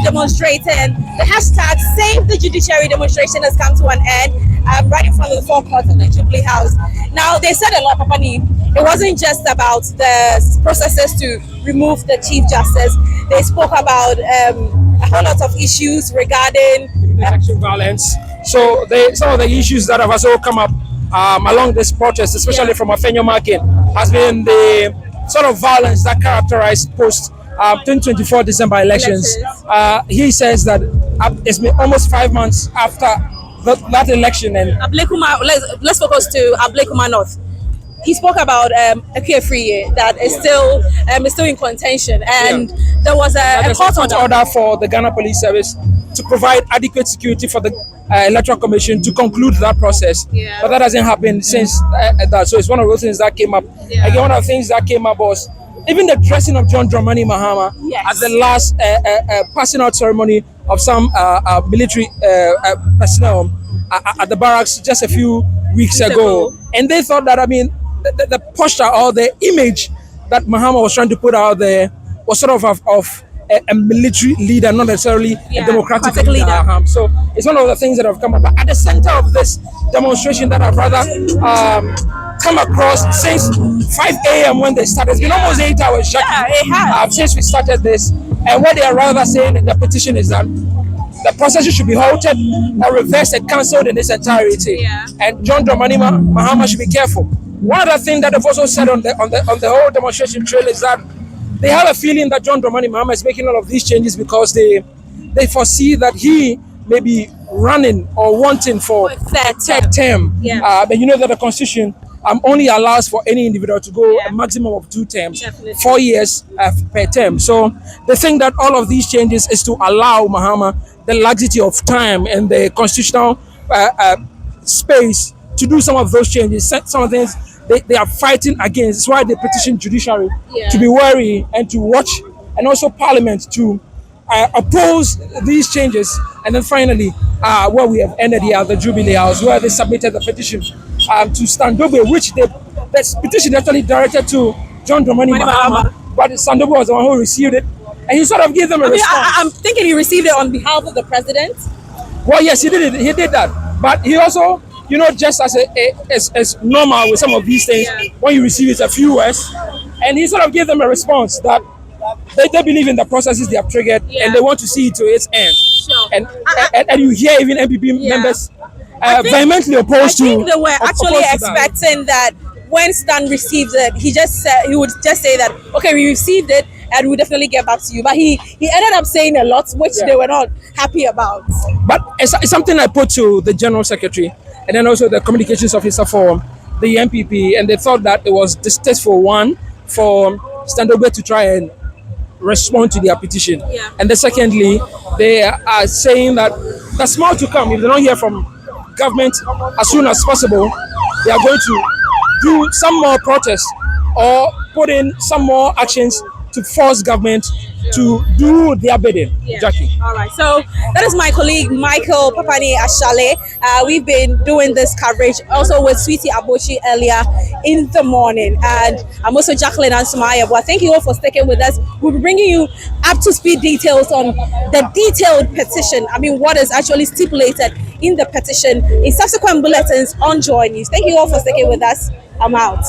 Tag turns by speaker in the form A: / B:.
A: demonstrating. The hashtag Save the Judiciary demonstration has come to an end right in front of the forecourt of the Jubilee House. Now, they said a lot, Papani. It wasn't just about the processes to remove the Chief Justice. They spoke about a whole lot of issues regarding
B: sexual violence. So some of the issues that have also come up along this protest, especially from Afenyo Market, has been the sort of violence that characterized post 2024 December elections. He says that it's been almost 5 months after that election. And
A: let's focus to Ablekuma North. He spoke about a carefree that is still in contention, and there was a court
B: order for the Ghana Police Service to provide adequate security for the Electoral Commission to conclude that process. But that hasn't happened since that. So it's one of those things that came up. Again, one of the things that came up was even the dressing of John Dramani Mahama at the last passing out ceremony of some military personnel at the barracks just a few weeks ago. And they thought that, the posture or the image that Mahama was trying to put out there was sort of a military leader, not necessarily a democratic leader. So it's one of the things that have come up. But at the center of this demonstration that I've rather come across since 5 a.m. when they started, it's been almost 8 hours, Jackie, since we started this. And what they are rather saying in the petition is that the process should be halted or reversed and cancelled in its entirety. And John Dramani Mahama should be careful. One of the things that they've also said on the whole demonstration trail is that they have a feeling that John Dramani Mahama is making all of these changes because they foresee that he may be running or wanting for a third term. But you know that the Constitution only allows for any individual to go a maximum of 2 terms, 4 years per term. So they think that all of these changes is to allow Mahama the laxity of time and the constitutional space to do some of those changes. Some of the things they are fighting against. That's why they petition judiciary to be wary and to watch, and also Parliament to oppose these changes. And then finally, where we have ended here at the Jubilee House, where they submitted the petition to Standobe, which the petition actually directed to John Dramani Mahama, but Standobe was the one who received it, and he sort of gave them a response.
A: I'm thinking he received it on behalf of the president.
B: Well, yes, he did it. He did that, but he also, just as normal with some of these things, when you receive it a few words, and he sort of gave them a response that they believe in the processes they have triggered, and they want to see it to its end. And you hear even MPP members vehemently opposed to. I think
A: they were actually expecting that when Stan received it, he would just say that, okay, we received it and we'll definitely get back to you. But he ended up saying a lot which they were not happy about.
B: But it's something I put to the General Secretary and then also the Communications Officer for the MPP, and they thought that it was distasteful, one, for Standobe to try and respond to their petition. And then secondly, they are saying that there's more to come. If they don't hear from government as soon as possible, they are going to do some more protests or put in some more actions to force government to do their bidding. Jackie.
A: All right. So that is my colleague Michael Papani Arshalley. We've been doing this coverage also with Sweetie Abochi earlier in the morning, and I'm also Jacqueline Ansomah, Yeboah. Thank you all for sticking with us. We'll be bringing you up to speed details on the detailed petition. What is actually stipulated in the petition in subsequent bulletins on JoyNews. Thank you all for sticking with us. I'm out.